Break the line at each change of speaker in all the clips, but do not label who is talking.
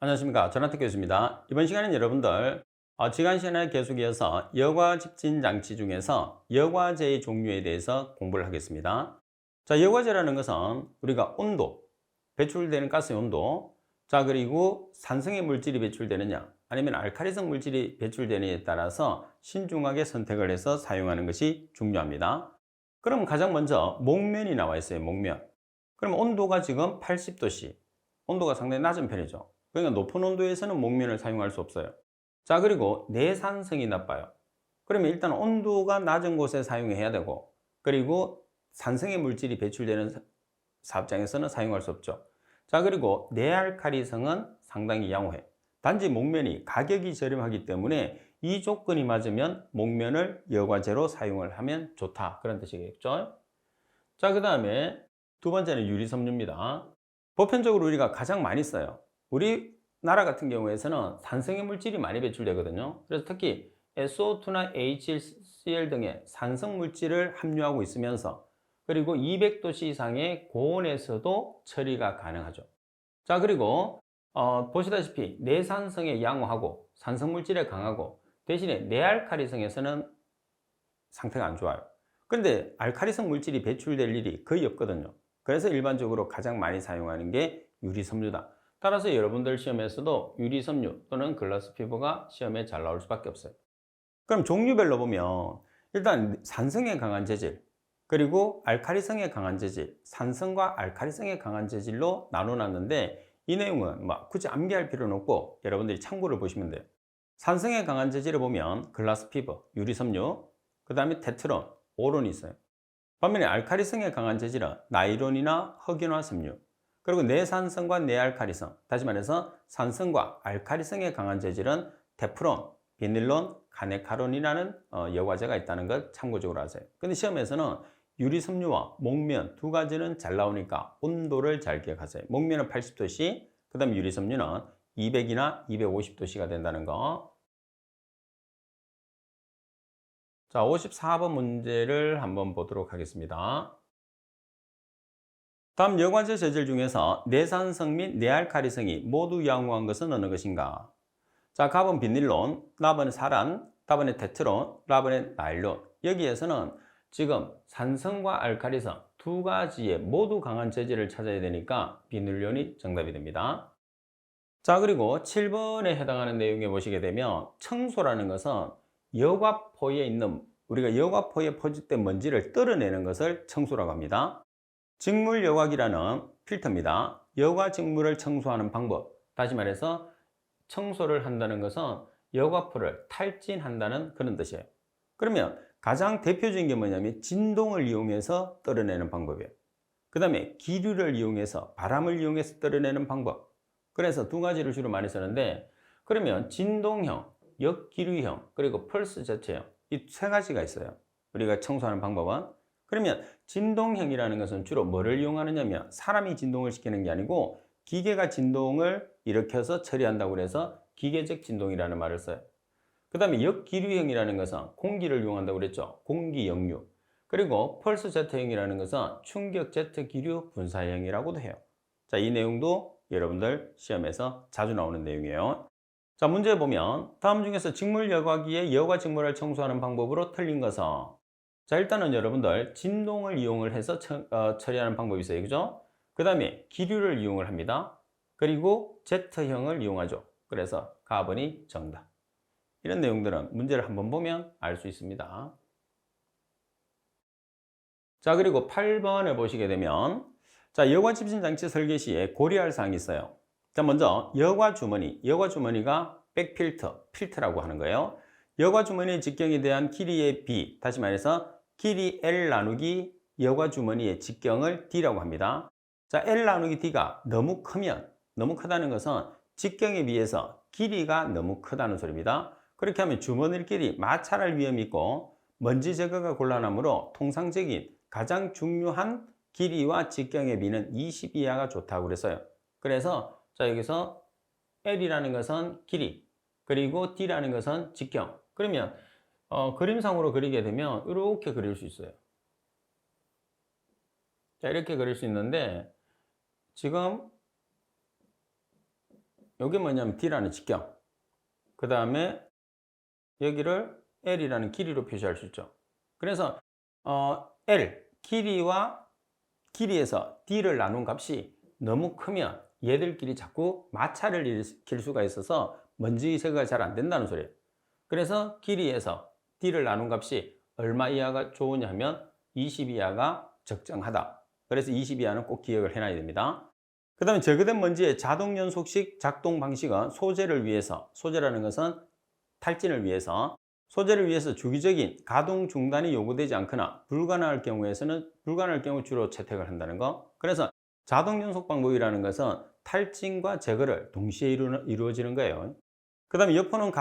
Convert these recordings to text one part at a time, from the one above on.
안녕하십니까. 전화택 교수입니다. 이번 시간은 여러분들 지난 시간에 계속 이어서 여과 집진 장치 중에서 여과제의 종류에 대해서 공부를 하겠습니다. 자, 여과제라는 것은 우리가 온도, 배출되는 가스의 온도, 자, 그리고 산성의 물질이 배출되느냐 아니면 알칼리성 물질이 배출되느냐에 따라서 신중하게 선택을 해서 사용하는 것이 중요합니다. 그럼 가장 먼저 목면이 나와 있어요. 목면. 그럼 온도가 지금 80도씨, 온도가 상당히 낮은 편이죠. 그러니까 높은 온도에서는 목면을 사용할 수 없어요. 자, 그리고 내산성이 나빠요. 그러면 일단 온도가 낮은 곳에 사용해야 되고, 그리고 산성의 물질이 배출되는 사업장에서는 사용할 수 없죠. 자, 그리고 내알칼리성은 상당히 양호해. 단지 목면이 가격이 저렴하기 때문에 이 조건이 맞으면 목면을 여과제로 사용을 하면 좋다, 그런 뜻이겠죠. 자, 그 다음에 두 번째는 유리섬유입니다. 보편적으로 우리가 가장 많이 써요. 우리나라 같은 경우에서는 산성의 물질이 많이 배출되거든요. 그래서 특히 SO2나 HCl 등의 산성 물질을 함유하고 있으면서, 그리고 200도씨 이상의 고온에서도 처리가 가능하죠. 자, 그리고 보시다시피 내산성에 양호하고 산성 물질에 강하고, 대신에 내알칼리성에서는 상태가 안 좋아요. 그런데 알칼리성 물질이 배출될 일이 거의 없거든요. 그래서 일반적으로 가장 많이 사용하는 게 유리섬유다. 따라서 여러분들 시험에서도 유리섬유 또는 글라스 피버가 시험에 잘 나올 수밖에 없어요. 그럼 종류별로 보면 일단 산성에 강한 재질, 그리고 알칼리성에 강한 재질, 산성과 알칼리성에 강한 재질로 나눠놨는데, 이 내용은 굳이 암기할 필요는 없고 여러분들이 참고를 보시면 돼요. 산성에 강한 재질을 보면 글라스 피버, 유리섬유, 그 다음에 테트론, 오론이 있어요. 반면에 알칼리성에 강한 재질은 나일론이나 흑연화 섬유, 그리고 내산성과 내알칼리성, 다시 말해서 산성과 알칼리성에 강한 재질은 테프론, 비닐론, 가네카론이라는 여과제가 있다는 것 참고적으로 아세요. 근데 시험에서는 유리섬유와 목면 두 가지는 잘 나오니까 온도를 잘 기억하세요. 목면은 80도씨, 그 다음에 유리섬유는 200이나 250도씨가 된다는 거. 자, 54번 문제를 한번 보도록 하겠습니다. 다음 여과제 재질 중에서 내산성 및 내알칼리성이 모두 양호한 것은 어느 것인가? 자, 갑은 비닐론, 나번은 사란, 다번에 테트론, 라번에 나일론. 여기에서는 지금 산성과 알칼리성 두 가지의 모두 강한 재질을 찾아야 되니까 비닐론이 정답이 됩니다. 자, 그리고 7번에 해당하는 내용에 보시게 되면 청소라는 것은 여과포에 있는, 우리가 여과포에 포집된 먼지를 떨어내는 것을 청소라고 합니다. 직물 여과기라는 필터입니다. 여과 직물을 청소하는 방법, 다시 말해서 청소를 한다는 것은 여과포를 탈진한다는 그런 뜻이에요. 그러면 가장 대표적인 게 뭐냐면 진동을 이용해서 떨어내는 방법이에요. 그 다음에 기류를 이용해서, 바람을 이용해서 떨어내는 방법. 그래서 두 가지를 주로 많이 쓰는데, 그러면 진동형, 역기류형, 그리고 펄스 제체형, 이 세 가지가 있어요. 우리가 청소하는 방법은. 그러면 진동형이라는 것은 주로 뭐를 이용하느냐면 사람이 진동을 시키는 게 아니고 기계가 진동을 일으켜서 처리한다고 그래서 기계적 진동이라는 말을 써요. 그 다음에 역기류형이라는 것은 공기를 이용한다고 그랬죠. 공기 역류. 그리고 펄스 제트형이라는 것은 충격 제트 기류 분사형이라고도 해요. 자, 이 내용도 여러분들 시험에서 자주 나오는 내용이에요. 자, 문제 보면 다음 중에서 직물 여과기에 여과 직물을 청소하는 방법으로 틀린 것은, 자, 일단은 여러분들 진동을 이용을 해서 처리하는 방법이 있어요. 그죠? 그 다음에 기류를 이용을 합니다. 그리고 제트형을 이용하죠. 그래서 가번이 정답. 이런 내용들은 문제를 한번 보면 알 수 있습니다. 자, 그리고 8번을 보시게 되면, 자, 여과 집신 장치 설계 시에 고려할 사항이 있어요. 자, 먼저 여과 주머니, 여과 주머니가 백필터, 필터라고 하는 거예요. 여과 주머니의 직경에 대한 길이의 b, 다시 말해서 길이 L 나누기 여과 주머니의 직경을 D라고 합니다. 자, L 나누기 D가 너무 크면, 너무 크다는 것은 직경에 비해서 길이가 너무 크다는 소리입니다. 그렇게 하면 주머니끼리 마찰할 위험이 있고 먼지 제거가 곤란하므로 통상적인 가장 중요한 길이와 직경의 비는 20 이하가 좋다고 그랬어요. 그래서 자, 여기서 L이라는 것은 길이, 그리고 D라는 것은 직경. 그러면 그림상으로 그리게 되면 이렇게 그릴 수 있어요. 자, 이렇게 그릴 수 있는데 지금 이게 뭐냐면 D라는 직경. 그 다음에 여기를 L이라는 길이로 표시할 수 있죠. 그래서 L, 길이에서 D를 나눈 값이 너무 크면 얘들끼리 자꾸 마찰을 일으킬 수가 있어서 먼지 제거가 잘 안 된다는 소리예요. 그래서 길이에서 D를 나눈 값이 얼마 이하가 좋으냐 하면 20 이하가 적정하다. 그래서 20 이하는 꼭 기억을 해놔야 됩니다. 그 다음에 제거된 먼지의 자동 연속식 작동 방식은 소재라는 것은 탈진을 위해서 주기적인 가동 중단이 요구되지 않거나 불가능할 경우 주로 채택을 한다는 거. 그래서 자동 연속 방법이라는 것은 탈진과 제거를 동시에 이루어지는 거예요. 그 다음에 여포는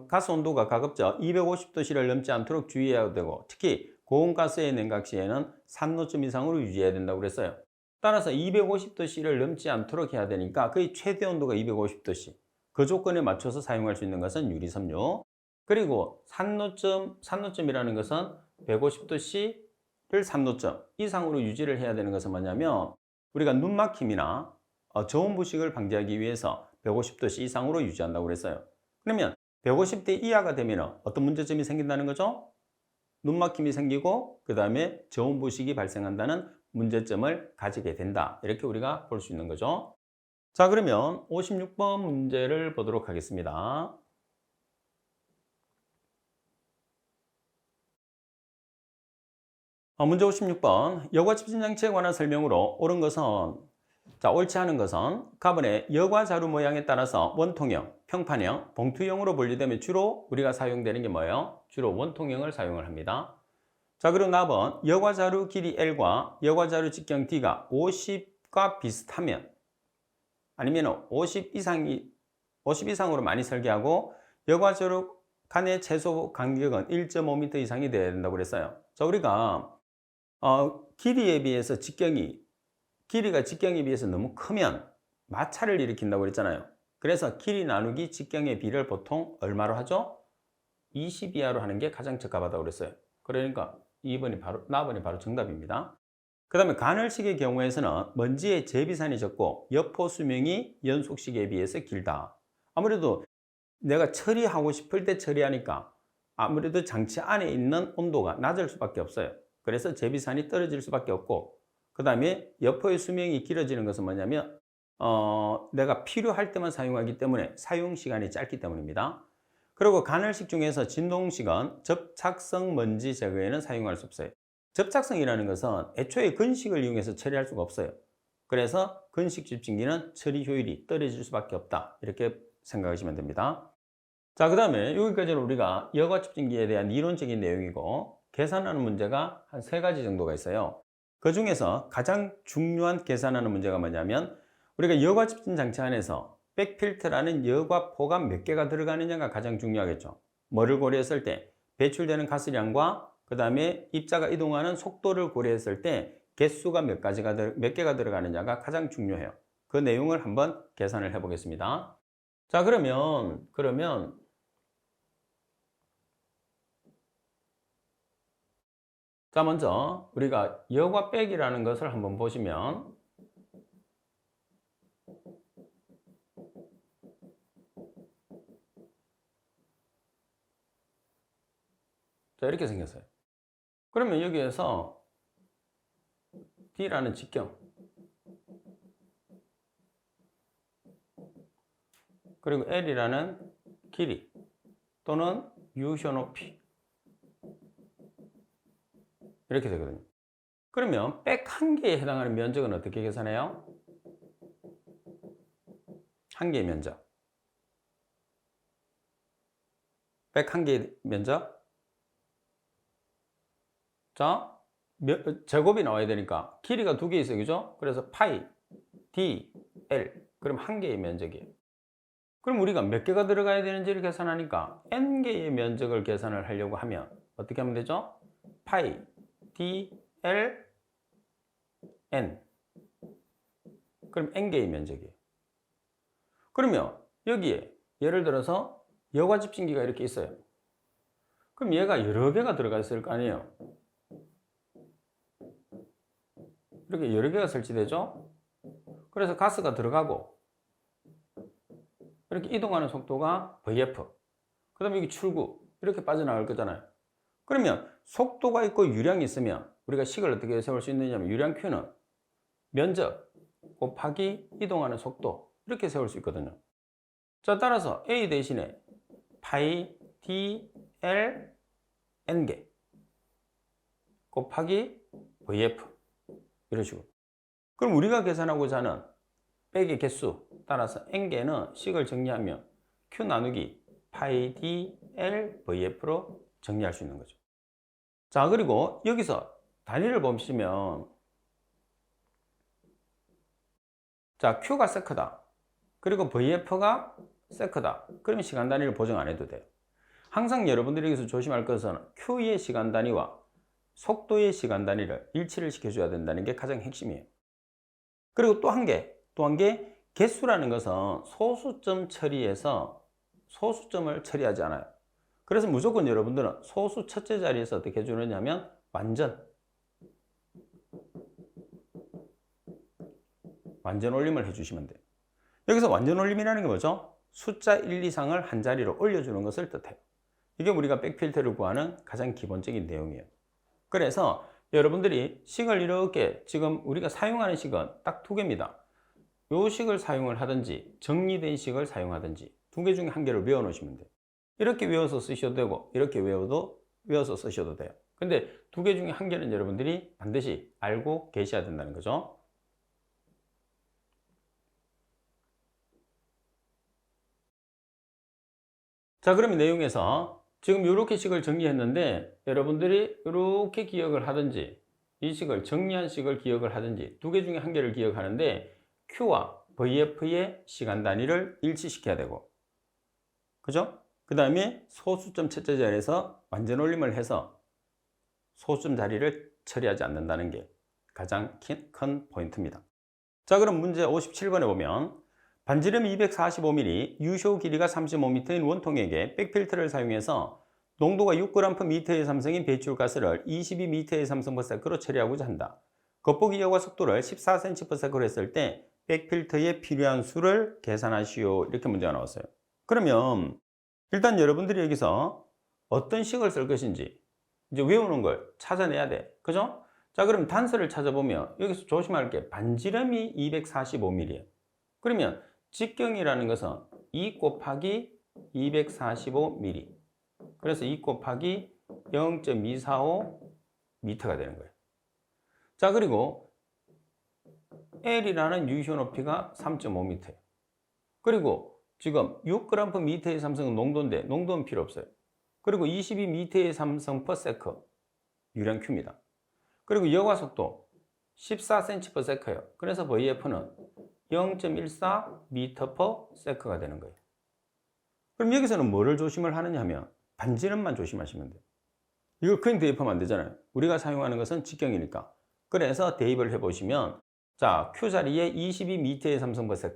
가스 온도가 가급적 250도씨를 넘지 않도록 주의해야 되고, 특히 고온가스의 냉각 시에는 산노점 이상으로 유지해야 된다고 그랬어요. 따라서 250도씨를 넘지 않도록 해야 되니까 거의 최대 온도가 250도씨. 그 조건에 맞춰서 사용할 수 있는 것은 유리섬유. 그리고 산노점이라는 것은 150도씨를 산노점 이상으로 유지를 해야 되는 것은 뭐냐면, 우리가 눈막힘이나 저온 부식을 방지하기 위해서 150도씨 이상으로 유지한다고 그랬어요. 그러면 150대 이하가 되면 어떤 문제점이 생긴다는 거죠? 눈막힘이 생기고 그 다음에 저온 부식이 발생한다는 문제점을 가지게 된다. 이렇게 우리가 볼 수 있는 거죠. 자, 그러면 56번 문제를 보도록 하겠습니다. 문제 56번. 여과 집진 장치에 관한 설명으로 옳은 것은, 옳지 않은 것은 가번의 여과 자루 모양에 따라서 원통형, 평판형, 봉투형으로 분류되면 주로 우리가 사용되는 게 뭐예요? 주로 원통형을 사용을 합니다. 자, 그리고 나번 여과 자루 길이 L과 여과 자루 직경 D가 50과 비슷하면, 아니면 50 이상으로 많이 설계하고 여과 자루 간의 최소 간격은 1.5m 이상이 되어야 된다고 그랬어요. 자, 우리가 길이가 직경에 비해서 너무 크면 마찰을 일으킨다고 그랬잖아요. 그래서 길이 나누기 직경의 비를 보통 얼마로 하죠? 20 이하로 하는 게 가장 적합하다고 그랬어요. 그러니까 4번이 바로 정답입니다. 그 다음에 가늘식의 경우에서는 먼지의 재비산이 적고 여포 수명이 연속식에 비해서 길다. 아무래도 내가 처리하고 싶을 때 처리하니까 아무래도 장치 안에 있는 온도가 낮을 수밖에 없어요. 그래서 재비산이 떨어질 수밖에 없고, 그 다음에 여포의 수명이 길어지는 것은 뭐냐면 내가 필요할 때만 사용하기 때문에 사용 시간이 짧기 때문입니다. 그리고 가늘식 중에서 진동식은 접착성 먼지 제거에는 사용할 수 없어요. 접착성이라는 것은 애초에 건식을 이용해서 처리할 수가 없어요. 그래서 건식 집진기는 처리 효율이 떨어질 수밖에 없다. 이렇게 생각하시면 됩니다. 자, 그 다음에 여기까지는 우리가 여과 집진기에 대한 이론적인 내용이고, 계산하는 문제가 한 3가지 정도가 있어요. 그 중에서 가장 중요한 계산하는 문제가 뭐냐면, 우리가 여과 집진 장치 안에서 백필터라는 여과 포가 몇 개가 들어가느냐가 가장 중요하겠죠. 뭐를 고려했을 때 배출되는 가스량과 그 다음에 입자가 이동하는 속도를 고려했을 때 개수가 몇 개가 들어가느냐가 가장 중요해요. 그 내용을 한번 계산을 해 보겠습니다. 자, 그러면 자, 먼저 우리가 여과 백이라는 것을 한번 보시면, 자, 이렇게 생겼어요. 그러면 여기에서 D라는 직경, 그리고 L이라는 길이 또는 유효 높이, 이렇게 되거든요. 그러면 백 한 개에 해당하는 면적은 어떻게 계산해요? 한 개의 면적. 백 한 개의 면적. 자, 제곱이 나와야 되니까 길이가 2개 있어요. 그죠? 그래서 파이, D, L. 그럼 한 개의 면적이에요. 그럼 우리가 몇 개가 들어가야 되는지를 계산하니까 N개의 면적을 계산을 하려고 하면 어떻게 하면 되죠? 파이, D, L, N. 그럼 N개의 면적이에요. 그러면 여기에 예를 들어서 여과 집진기가 이렇게 있어요. 그럼 얘가 여러 개가 들어가 있을 거 아니에요. 이렇게 여러 개가 설치되죠. 그래서 가스가 들어가고 이렇게 이동하는 속도가 VF. 그 다음에 여기 출구. 이렇게 빠져나갈 거잖아요. 그러면 속도가 있고 유량이 있으면 우리가 식을 어떻게 세울 수 있느냐면 유량 Q는 면적 곱하기 이동하는 속도 이렇게 세울 수 있거든요. 자, 따라서 A 대신에 파이 dl n개 곱하기 VF 이런 식으로. 그럼 우리가 계산하고자 하는 백의 개수 따라서 n개는 식을 정리하면 Q 나누기 파이 dl VF로 정리할 수 있는 거죠. 자, 그리고 여기서 단위를 보시면 자, Q가 세크다. 그리고 VF가 세크다. 그러면 시간 단위를 보정 안 해도 돼요. 항상 여러분들이 여기서 조심할 것은 Q의 시간 단위와 속도의 시간 단위를 일치를 시켜줘야 된다는 게 가장 핵심이에요. 그리고 또 한 개, 개수라는 것은 소수점 처리해서 소수점을 처리하지 않아요. 그래서 무조건 여러분들은 소수 첫째 자리에서 어떻게 해주느냐 하면 완전 올림을 해주시면 돼요. 여기서 완전 올림이라는 게 뭐죠? 숫자 1 이상을 한 자리로 올려주는 것을 뜻해요. 이게 우리가 백필터를 구하는 가장 기본적인 내용이에요. 그래서 여러분들이 식을 이렇게 지금 우리가 사용하는 식은 딱 두 개입니다. 요 식을 사용을 하든지 정리된 식을 사용하든지 두 개 중에 한 개를 외워 놓으시면 돼요. 이렇게 외워서 쓰셔도 되고 이렇게 외워서 쓰셔도 돼요. 근데 두 개 중에 한 개는 여러분들이 반드시 알고 계셔야 된다는 거죠. 자, 그러면 내용에서 지금 이렇게 식을 정리했는데 여러분들이 이렇게 기억을 하든지 이 식을 정리한 식을 기억을 하든지 두 개 중에 한 개를 기억하는데 Q와 VF의 시간 단위를 일치시켜야 되고, 그죠? 그 다음에 소수점 첫째 자리에서 완전 올림을 해서 소수점 자리를 처리하지 않는다는 게 가장 큰 포인트입니다. 자, 그럼 문제 57번에 보면 반지름 245mm, 유효 길이가 35m인 원통액에 백필터를 사용해서 농도가 6g/m의 삼성인 배출가스를 22m의 삼성/s로 처리하고자 한다. 겉보기 여과 속도를 14cm/s로 했을 때 백필터에 필요한 수를 계산하시오. 이렇게 문제가 나왔어요. 그러면 일단 여러분들이 여기서 어떤 식을 쓸 것인지 이제 외우는 걸 찾아내야 돼. 그죠? 자, 그럼 단서를 찾아보면 여기서 조심할 게 반지름이 245mm예요. 그러면 직경이라는 것은 2 곱하기 245mm. 그래서 2 곱하기 0.245m가 되는 거예요. 자, 그리고 L이라는 유효 높이가 3.5m예요. 그리고 지금 6g/m의 삼성은 농도인데 농도는 필요 없어요. 그리고 22m의 삼성 per sec 유량 Q입니다. 그리고 여과 속도 14cm/s예요. 그래서 VF는 0.14m/s가 되는 거예요. 그럼 여기서는 뭐를 조심을 하느냐 하면 반지름만 조심하시면 돼요. 이걸 그냥 대입하면 안 되잖아요. 우리가 사용하는 것은 직경이니까. 그래서 대입을 해보시면 자, Q 자리에 22m의 삼성 per sec,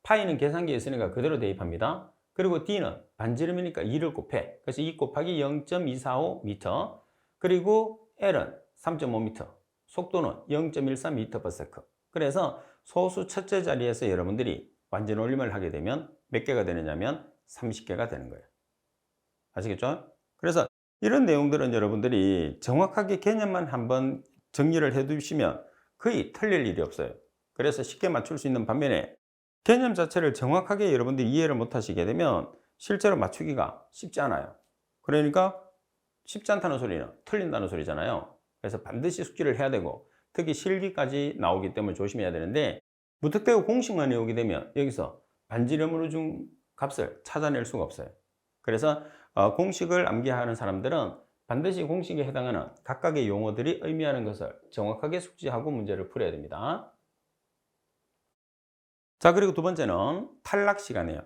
파이는 계산기에 있으니까 그대로 대입합니다. 그리고 D는 반지름이니까 2를 곱해. 그래서 2 곱하기 0.245m. 그리고 L은 3.5m. 속도는 0.14m/s. 그래서 소수 첫째 자리에서 여러분들이 완전 올림을 하게 되면 몇 개가 되느냐면 30개가 되는 거예요. 아시겠죠? 그래서 이런 내용들은 여러분들이 정확하게 개념만 한번 정리를 해 두시면 거의 틀릴 일이 없어요. 그래서 쉽게 맞출 수 있는 반면에 개념 자체를 정확하게 여러분들이 이해를 못 하시게 되면 실제로 맞추기가 쉽지 않아요. 그러니까 쉽지 않다는 소리는 틀린다는 소리잖아요. 그래서 반드시 숙지를 해야 되고 특히 실기까지 나오기 때문에 조심해야 되는데 무턱대고 공식만 외우게 되면 여기서 반지름으로 준 값을 찾아낼 수가 없어요. 그래서 공식을 암기하는 사람들은 반드시 공식에 해당하는 각각의 용어들이 의미하는 것을 정확하게 숙지하고 문제를 풀어야 됩니다. 자, 그리고 두 번째는 탈락 시간이에요.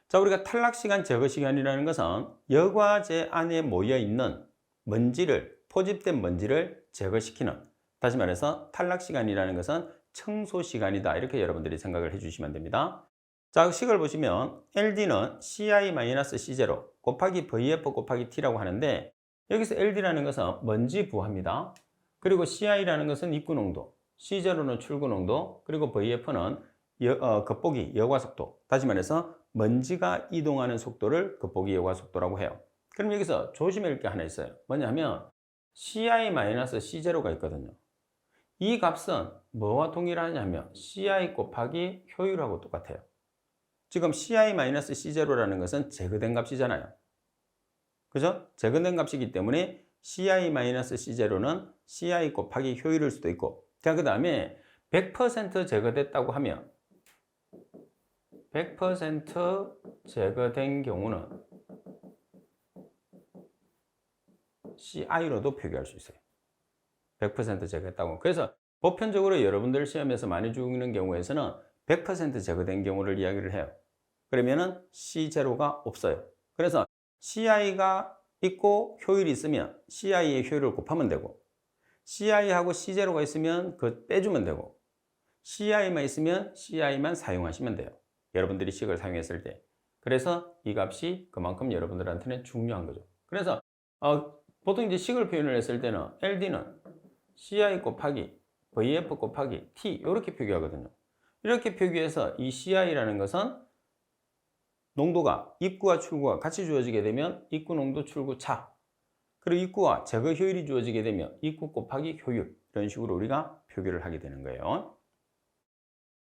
자, 우리가 탈락 시간 제거 시간이라는 것은 여과제 안에 모여 있는 먼지를, 포집된 먼지를 제거시키는, 다시 말해서 탈락 시간이라는 것은 청소 시간이다. 이렇게 여러분들이 생각을 해주시면 됩니다. 자, 식을 보시면 LD는 CI-C0 곱하기 VF 곱하기 T라고 하는데 여기서 LD라는 것은 먼지 부하입니다. 그리고 CI라는 것은 입구 농도, C0는 출구 농도, 그리고 VF는 겉보기 여과 속도, 다시 말해서 먼지가 이동하는 속도를 겉보기 여과 속도라고 해요. 그럼 여기서 조심할 게 하나 있어요. 뭐냐면 CI-C0가 있거든요. 이 값은 뭐와 동일하냐면 CI 곱하기 효율하고 똑같아요. 지금 CI-C0라는 것은 제거된 값이잖아요. 그죠? 제거된 값이기 때문에 CI-C0는 CI 곱하기 효율일 수도 있고, 자, 그 다음에 100% 제거됐다고 하면 100% 제거된 경우는 CI로도 표기할 수 있어요. 100% 제거했다고. 그래서 보편적으로 여러분들 시험에서 많이 주는 경우에서는 100% 제거된 경우를 이야기를 해요. 그러면은 C0가 없어요. 그래서 CI가 있고 효율이 있으면 CI의 효율을 곱하면 되고, CI하고 C0가 있으면 그거 빼주면 되고, CI만 있으면 CI만 사용하시면 돼요. 여러분들이 식을 사용했을 때. 그래서 이 값이 그만큼 여러분들한테는 중요한 거죠. 그래서 보통 이제 식을 표현을 했을 때는 LD는 CI 곱하기 VF 곱하기 T 이렇게 표기하거든요. 이렇게 표기해서 이 CI라는 것은 농도가 입구와 출구가 같이 주어지게 되면 입구 농도 출구 차, 그리고 입구와 제거 효율이 주어지게 되면 입구 곱하기 효율, 이런 식으로 우리가 표기를 하게 되는 거예요.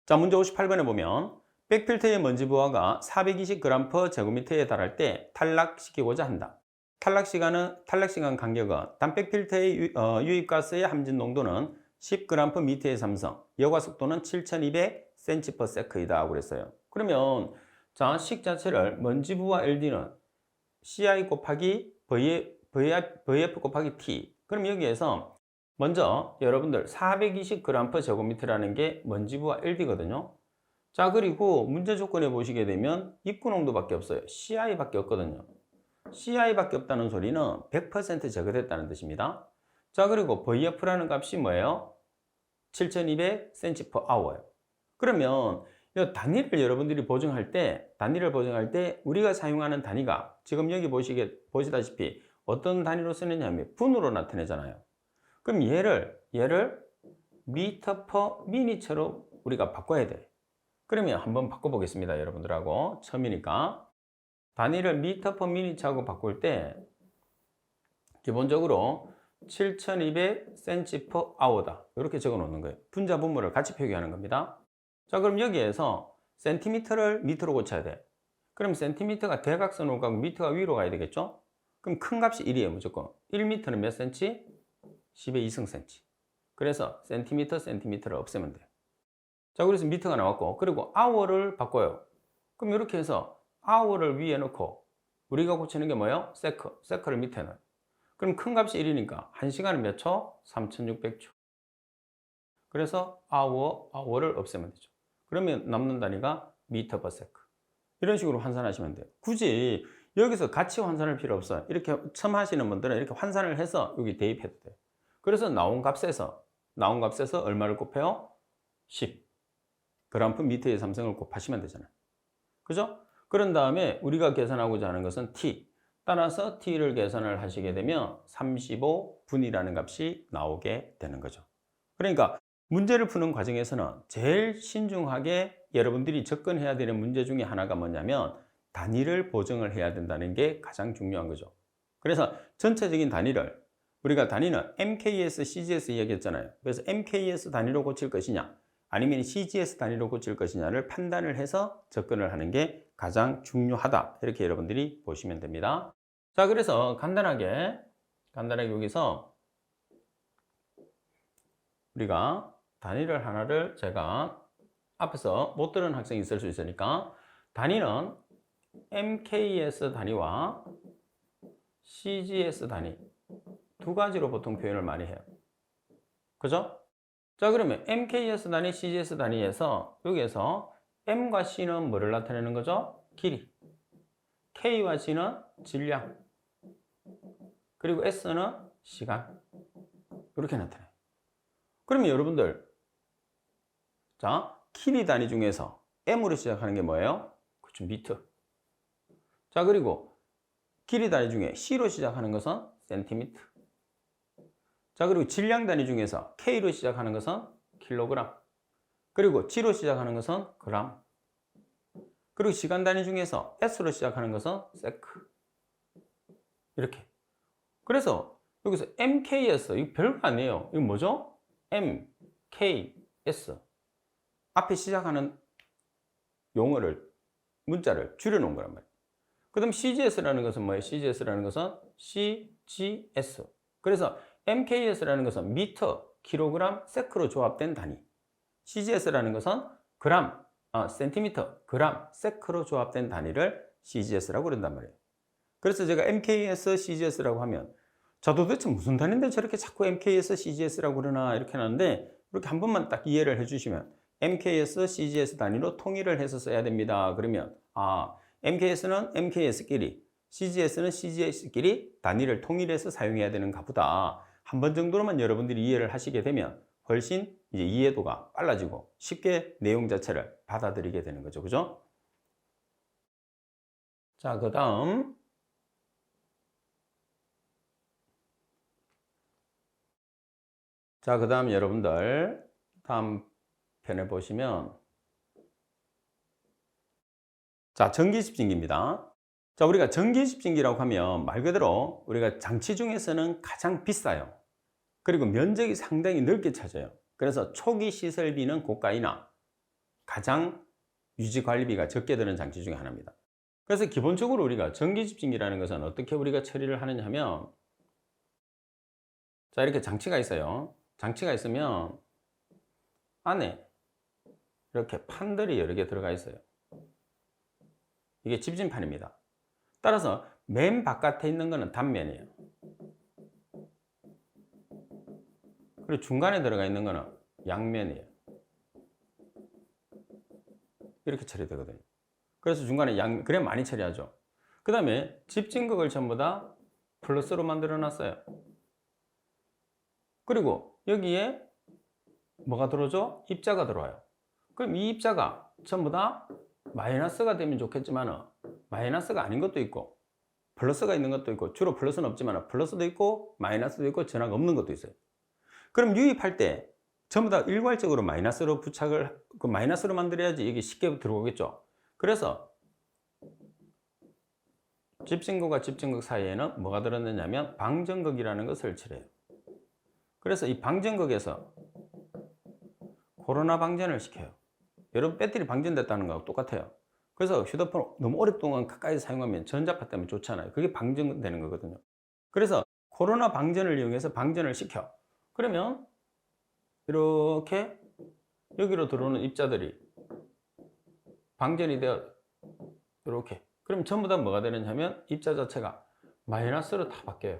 자, 문제 58번에 보면 백필터의 먼지 부하가 420g/제곱미터에 달할 때 탈락시키고자 한다. 탈락 시간 간격은 단백 필터의 유입가스의 함진 농도는 10g/m의 삼성, 여과 속도는 7200cm/s이다 그랬어요. 그러면 자, 식 자체를 먼지 부하 LD는 CI 곱하기 VF 곱하기 T. 그럼 여기에서 먼저 여러분들 420g/제곱미터라는 게 먼지 부하 LD거든요. 자, 그리고 문제 조건에 보시게 되면 입구 농도밖에 없어요. CI밖에 없거든요. CI밖에 없다는 소리는 100% 제거됐다는 뜻입니다. 자, 그리고 VF라는 값이 뭐예요? 7200cm/h예요. 그러면 이 단위를 여러분들이 보정할 때 우리가 사용하는 단위가 지금 여기 보시다시피 어떤 단위로 쓰느냐 하면 분으로 나타내잖아요. 그럼 얘를 미터 퍼 미니처럼 우리가 바꿔야 돼. 그러면 한번 바꿔보겠습니다. 여러분들하고 처음이니까 단위를 미터 퍼 미니처하고 바꿀 때 기본적으로 7200cm/h다. 이렇게 적어 놓는 거예요. 분자 분모를 같이 표기하는 겁니다. 자, 그럼 여기에서 센티미터를 미터로 고쳐야 돼. 그럼 센티미터가 대각선으로 가고 미터가 위로 가야 되겠죠? 그럼 큰 값이 1이에요. 무조건. 1미터는 몇 센치? 10의 2승 센치. 그래서 센티미터를 없애면 돼요. 자, 그래서 미터가 나왔고, 그리고 아워를 바꿔요. 그럼 이렇게 해서 아워를 위에 놓고 우리가 고치는 게 뭐예요? 세크를 밑에 넣어요. 그럼 큰 값이 1이니까 1시간은 몇 초? 3600초. 그래서 아워를 없애면 되죠. 그러면 남는 단위가 미터 퍼 세크. 이런 식으로 환산하시면 돼요. 굳이 여기서 같이 환산할 필요 없어요. 이렇게 처음 하시는 분들은 이렇게 환산을 해서 여기 대입해도 돼요. 그래서 나온 값에서 얼마를 곱해요? 10. g/m의 삼성을 곱하시면 되잖아요. 그죠? 그런 다음에 우리가 계산하고자 하는 것은 T. 따라서 T를 계산을 하시게 되면 35분이라는 값이 나오게 되는 거죠. 그러니까 문제를 푸는 과정에서는 제일 신중하게 여러분들이 접근해야 되는 문제 중에 하나가 뭐냐면 단위를 보정을 해야 된다는 게 가장 중요한 거죠. 그래서 전체적인 단위를 우리가 단위는 MKS, CGS 이야기했잖아요. 그래서 MKS 단위로 고칠 것이냐 아니면 CGS 단위로 고칠 것이냐를 판단을 해서 접근을 하는 게 가장 중요하다. 이렇게 여러분들이 보시면 됩니다. 자, 그래서 간단하게 여기서 우리가 단위를 하나를 제가 앞에서 못 들은 학생이 있을 수 있으니까 단위는 MKS 단위와 CGS 단위 두 가지로 보통 표현을 많이 해요. 그죠? 자, 그러면 MKS 단위, CGS 단위에서 여기에서 M과 C는 뭐를 나타내는 거죠? 길이. K와 G는 질량. 그리고 S는 시간. 이렇게 나타나요. 그러면 여러분들, 자, 길이 단위 중에서 M으로 시작하는 게 뭐예요? 그렇죠, 미터. 자, 그리고 길이 단위 중에 C로 시작하는 것은 센티미터. 자, 그리고 질량 단위 중에서 K로 시작하는 것은 킬로그램. 그리고 G로 시작하는 것은 그램. 그리고 시간 단위 중에서 S로 시작하는 것은 세크. 이렇게. 그래서 여기서 MKS, 이거 별거 아니에요. 이거 뭐죠? MKS. 앞에 시작하는 용어를, 문자를 줄여놓은 거란 말이에요. 그 다음 CGS라는 것은 뭐예요? CGS라는 것은 CGS. 그래서 MKS라는 것은 미터, 킬로그램, 세크로 조합된 단위. CGS라는 것은 그램, 센티미터, 그램, 세크로 조합된 단위를 CGS라고 그런단 말이에요. 그래서 제가 MKS, CGS라고 하면 저 도대체 무슨 단위인데 저렇게 자꾸 MKS, CGS라고 그러나 이렇게 하는데 이렇게 한 번만 딱 이해를 해주시면 MKS, CGS 단위로 통일을 해서 써야 됩니다. 그러면 MKS는 MKS끼리, CGS는 CGS끼리 단위를 통일해서 사용해야 되는가 보다. 한 번 정도로만 여러분들이 이해를 하시게 되면 훨씬 이제 이해도가 빨라지고 쉽게 내용 자체를 받아들이게 되는 거죠. 그죠? 자, 그 다음. 자, 그 다음 여러분들 다음 편에 보시면 자, 전기집진기입니다. 자, 우리가 전기집진기라고 하면 말 그대로 우리가 장치 중에서는 가장 비싸요. 그리고 면적이 상당히 넓게 차져요. 그래서 초기 시설비는 고가이나 가장 유지관리비가 적게 드는 장치 중에 하나입니다. 그래서 기본적으로 우리가 전기집진기라는 것은 어떻게 우리가 처리를 하느냐 하면 자, 이렇게 장치가 있어요. 장치가 있으면 안에 이렇게 판들이 여러 개 들어가 있어요. 이게 집진판입니다. 따라서 맨 바깥에 있는 것은 단면이에요. 그리고 중간에 들어가 있는 것은 양면이에요. 이렇게 처리되거든요. 그래서 중간에 그래 많이 처리하죠. 그 다음에 집진극을 전부 다 플러스로 만들어 놨어요. 그리고 여기에 뭐가 들어오죠? 입자가 들어와요. 그럼 이 입자가 전부 다 마이너스가 되면 좋겠지만 마이너스가 아닌 것도 있고 플러스가 있는 것도 있고 주로 플러스는 없지만 플러스도 있고 마이너스도 있고 전화가 없는 것도 있어요. 그럼 유입할 때 전부 다 일괄적으로 마이너스로 부착을 마이너스로 만들어야지 이게 쉽게 들어오겠죠. 그래서 집진극과 집진극 사이에는 뭐가 들었느냐면 방전극이라는 것을 설치해요. 그래서 이 방전극에서 코로나 방전을 시켜요. 여러분 배터리 방전됐다는 거하고 똑같아요. 그래서 휴대폰 너무 오랫동안 가까이 사용하면 전자파 때문에 좋잖아요. 그게 방전되는 거거든요. 그래서 코로나 방전을 이용해서 방전을 시켜. 그러면 이렇게 여기로 들어오는 입자들이 방전이 되어 이렇게. 그럼 전부 다 뭐가 되느냐 하면 입자 자체가 마이너스로 다 바뀌어요.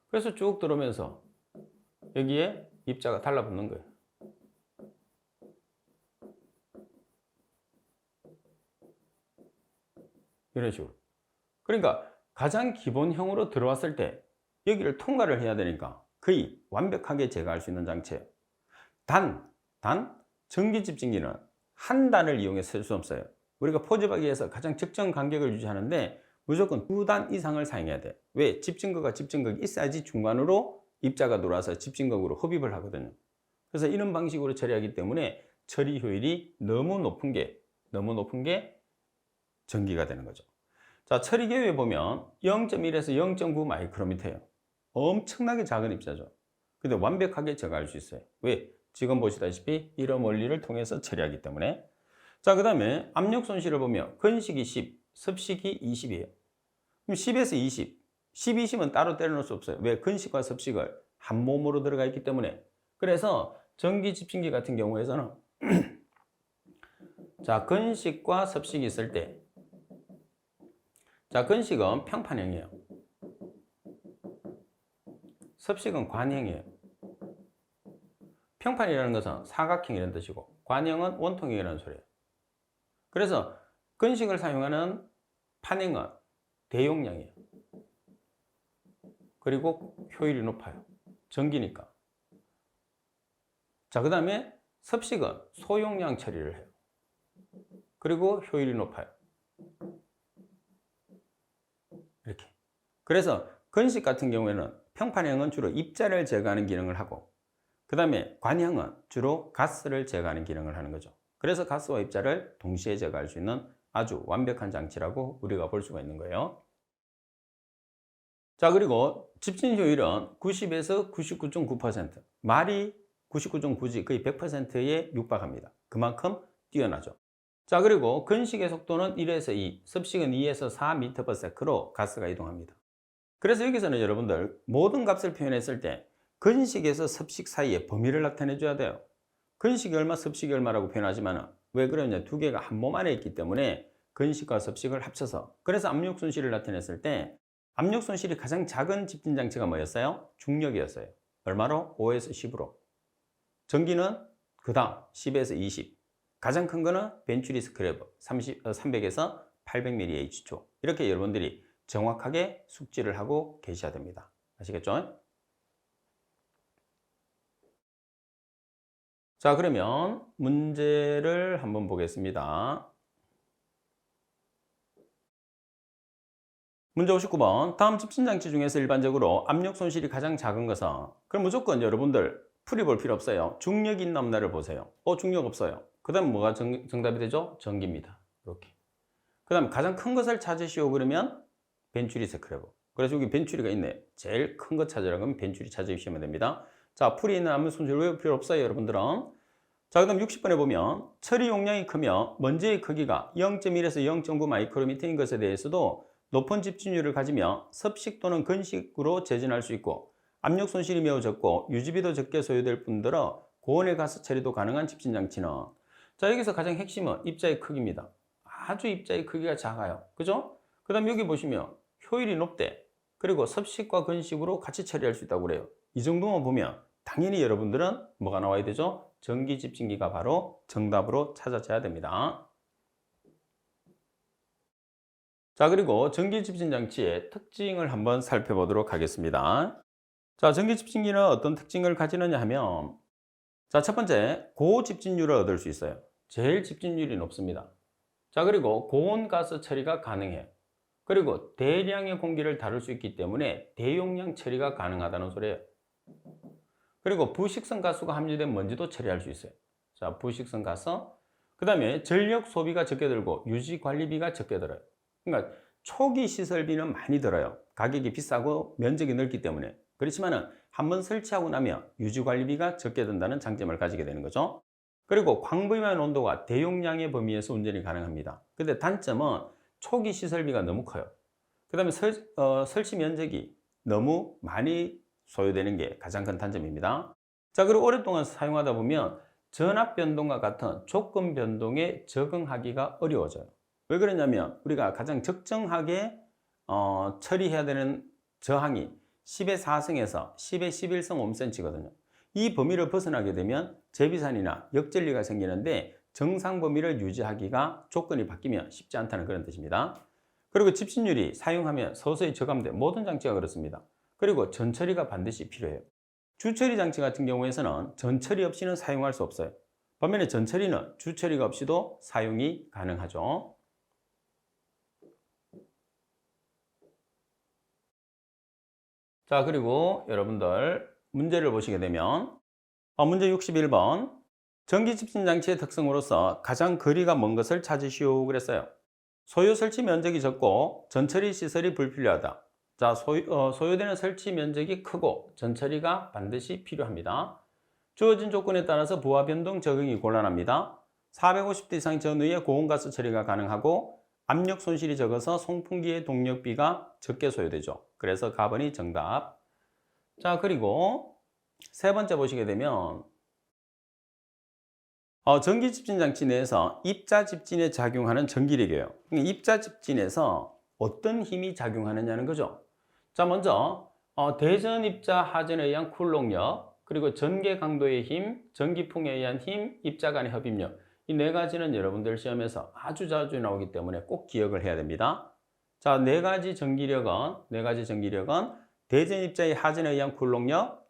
그래서 쭉 들어오면서 여기에 입자가 달라붙는 거예요. 이런 식으로. 그러니까 가장 기본형으로 들어왔을 때 여기를 통과를 해야 되니까 거의 완벽하게 제거할 수 있는 장치예요. 단 전기집진기는 한 단을 이용해서 쓸 수 없어요. 우리가 포집하기 위해서 가장 적정 간격을 유지하는데 무조건 2단 이상을 사용해야 돼. 왜? 집진극과 집진극이 있어야지 중간으로 입자가 들어와서 집진극으로 흡입을 하거든요. 그래서 이런 방식으로 처리하기 때문에 처리 효율이 너무 높은 게 전기가 되는 거죠. 자, 처리 계획에 보면 0.1에서 0.9 마이크로미터예요. 엄청나게 작은 입자죠. 근데 완벽하게 제거할 수 있어요. 왜? 지금 보시다시피 이런 원리를 통해서 처리하기 때문에. 자, 그 다음에 압력 손실을 보면 건식이 10, 습식이 20이에요. 그럼 10에서 20, 10, 20은 따로 때려놓을 수 없어요. 왜? 건식과 습식을 한 몸으로 들어가 있기 때문에. 그래서 전기 집진기 같은 경우에서는 자, 건식과 습식이 있을 때 자, 건식은 평판형이에요. 습식은 관형이에요. 평판이라는 것은 사각형이라는 뜻이고 관형은 원통형이라는 소리예요. 그래서 건식을 사용하는 판형은 대용량이에요. 그리고 효율이 높아요. 전기니까. 자, 그 다음에 습식은 소용량 처리를 해요. 그리고 효율이 높아요. 이렇게. 그래서 건식 같은 경우에는 평판형은 주로 입자를 제거하는 기능을 하고 그 다음에 관형은 주로 가스를 제거하는 기능을 하는 거죠. 그래서 가스와 입자를 동시에 제거할 수 있는 아주 완벽한 장치라고 우리가 볼 수가 있는 거예요. 자, 그리고 집진 효율은 90에서 99.9%, 말이 99.9지 거의 100%에 육박합니다. 그만큼 뛰어나죠. 자, 그리고 건식의 속도는 1에서 2, 습식은 2에서 4m/s로 가스가 이동합니다. 그래서 여기서는 여러분들 모든 값을 표현했을 때 건식에서 습식 사이의 범위를 나타내 줘야 돼요. 건식이 얼마, 습식이 얼마라고 표현하지만 왜 그러냐, 두 개가 한 몸 안에 있기 때문에 건식과 습식을 합쳐서, 그래서 압력 손실을 나타냈을 때 압력 손실이 가장 작은 집진 장치가 뭐였어요? 중력이었어요. 얼마로? 5에서 10으로. 전기는 그 다음 10에서 20. 가장 큰 거는 벤츄리 스크래버 300에서 800mAh. 이렇게 여러분들이 정확하게 숙지를 하고 계셔야 됩니다. 아시겠죠? 자, 그러면 문제를 한번 보겠습니다. 문제 59번. 다음 집진장치 중에서 일반적으로 압력 손실이 가장 작은 것은, 그럼 무조건 여러분들 풀이 볼 필요 없어요. 중력이 있나 없나를 보세요. 중력 없어요. 그 다음 뭐가 정답이 되죠? 전기입니다. 이렇게. 그 다음 가장 큰 것을 찾으시오 그러면 벤츄리 스크래버. 그래서 여기 벤츄리가 있네. 제일 큰 것 찾으라면 벤츄리 찾으시면 됩니다. 자, 풀이 있는 압력 손실 왜 필요 없어요, 여러분들은? 자, 그 다음 60번에 보면 처리 용량이 크며 먼지의 크기가 0.1에서 0.9 마이크로미터인 것에 대해서도 높은 집중률을 가지며 습식 또는 건식으로 재진할 수 있고 압력 손실이 매우 적고 유지비도 적게 소요될 뿐더러 고온의 가스 처리도 가능한 집진장치는, 자, 여기서 가장 핵심은 입자의 크기입니다. 아주 입자의 크기가 작아요. 그죠? 그 다음 여기 보시면 효율이 높대. 그리고 습식과 건식으로 같이 처리할 수 있다고 그래요. 이 정도만 보면 당연히 여러분들은 뭐가 나와야 되죠? 전기 집진기가 바로 정답으로 찾아져야 됩니다. 자, 그리고 전기 집진 장치의 특징을 한번 살펴보도록 하겠습니다. 자, 전기 집진기는 어떤 특징을 가지느냐 하면, 자, 첫 번째, 고집진율을 얻을 수 있어요. 제일 집진율이 높습니다. 자, 그리고 고온 가스 처리가 가능해요. 그리고 대량의 공기를 다룰 수 있기 때문에 대용량 처리가 가능하다는 소리예요. 그리고 부식성 가스가 함유된 먼지도 처리할 수 있어요. 자, 부식성 가스. 그 다음에 전력 소비가 적게 들고 유지 관리비가 적게 들어요. 그러니까 초기 시설비는 많이 들어요. 가격이 비싸고 면적이 넓기 때문에. 그렇지만은 한번 설치하고 나면 유지 관리비가 적게 든다는 장점을 가지게 되는 거죠. 그리고 광범위한 온도가 대용량의 범위에서 운전이 가능합니다. 근데 단점은 초기 시설비가 너무 커요. 그 다음에 설치 면적이 너무 많이 소요되는 게 가장 큰 단점입니다. 자, 그리고 오랫동안 사용하다 보면 전압 변동과 같은 조건 변동에 적응하기가 어려워져요. 왜 그러냐면 우리가 가장 적정하게 처리해야 되는 저항이 10의 4승에서 10의 11승 5cm거든요. 이 범위를 벗어나게 되면 재비산이나 역전리가 생기는데 정상 범위를 유지하기가 조건이 바뀌면 쉽지 않다는 그런 뜻입니다. 그리고 집신율이 사용하면 서서히 저감돼. 모든 장치가 그렇습니다. 그리고 전처리가 반드시 필요해요. 주처리 장치 같은 경우에서는 전처리 없이는 사용할 수 없어요. 반면에 전처리는 주처리가 없이도 사용이 가능하죠. 자, 그리고 여러분들 문제를 보시게 되면 문제 61번. 전기 집진 장치의 특성으로서 가장 거리가 먼 것을 찾으시오 그랬어요. 소요 설치 면적이 적고 전처리 시설이 불필요하다. 자, 소요되는 설치 면적이 크고 전처리가 반드시 필요합니다. 주어진 조건에 따라서 부하 변동 적응이 곤란합니다. 450도 이상 전후에 고온가스 처리가 가능하고 압력 손실이 적어서 송풍기의 동력비가 적게 소요되죠. 그래서 가번이 정답. 자, 그리고 세 번째 보시게 되면 전기 집진 장치 내에서 입자 집진에 작용하는 전기력이에요. 입자 집진에서 어떤 힘이 작용하느냐는 거죠. 자, 먼저 대전 입자 하전에 의한 쿨록력, 그리고 전개 강도의 힘, 전기풍에 의한 힘, 입자 간의 협입력. 이 네 가지는 여러분들 시험에서 아주 자주 나오기 때문에 꼭 기억을 해야 됩니다. 자, 네 가지 전기력은 대전 입자의 하전에 의한 쿨록력,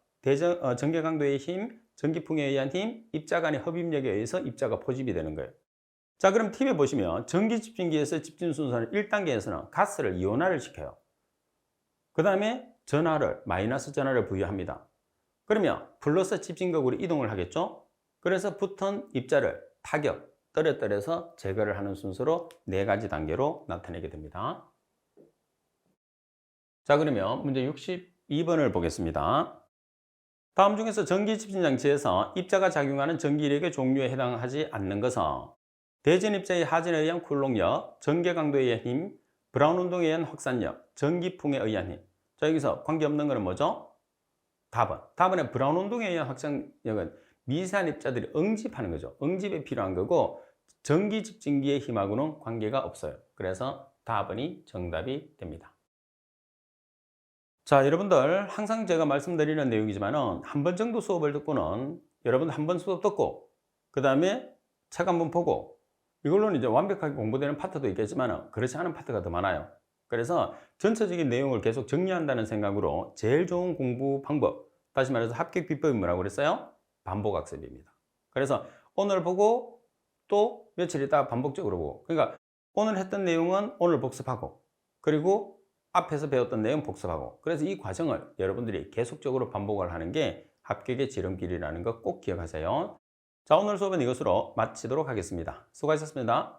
전개 강도의 힘, 전기풍에 의한 힘, 입자 간의 협입력에 의해서 입자가 포집이 되는 거예요. 자, 그럼 팁에 보시면 전기 집진기에서 집진 순서는 1단계에서는 가스를 이온화를 시켜요. 그 다음에 전하를, 마이너스 전하를 부여합니다. 그러면 플러스 집진극으로 이동을 하겠죠? 그래서 붙은 입자를 타격, 떨어뜨려서 제거를 하는 순서로 4가지 단계로 나타내게 됩니다. 자, 그러면 문제 62번을 보겠습니다. 다음 중에서 전기 집진 장치에서 입자가 작용하는 전기력의 종류에 해당하지 않는 것은 대전 입자의 하진에 의한 쿨롱력, 전개 강도에 의한 힘, 브라운 운동에 의한 확산력, 전기풍에 의한 힘. 자, 여기서 관계없는 것은 뭐죠? 답은 브라운 운동에 의한 확산력은 미세한 입자들이 응집하는 거죠. 응집에 필요한 거고 전기 집진기의 힘하고는 관계가 없어요. 그래서 답은이 정답이 됩니다. 자, 여러분들 항상 제가 말씀드리는 내용이지만은 한 번 정도 수업을 듣고는 여러분들 한 번 수업 듣고 그 다음에 책 한번 보고 이걸로는 이제 완벽하게 공부되는 파트도 있겠지만 그렇지 않은 파트가 더 많아요. 그래서 전체적인 내용을 계속 정리한다는 생각으로 제일 좋은 공부 방법, 다시 말해서 합격 비법이 뭐라고 그랬어요? 반복학습입니다. 그래서 오늘 보고 또 며칠 있다가 반복적으로 보고, 그러니까 오늘 했던 내용은 오늘 복습하고 그리고 앞에서 배웠던 내용 복습하고, 그래서 이 과정을 여러분들이 계속적으로 반복을 하는 게 합격의 지름길이라는 거 꼭 기억하세요. 자, 오늘 수업은 이것으로 마치도록 하겠습니다. 수고하셨습니다.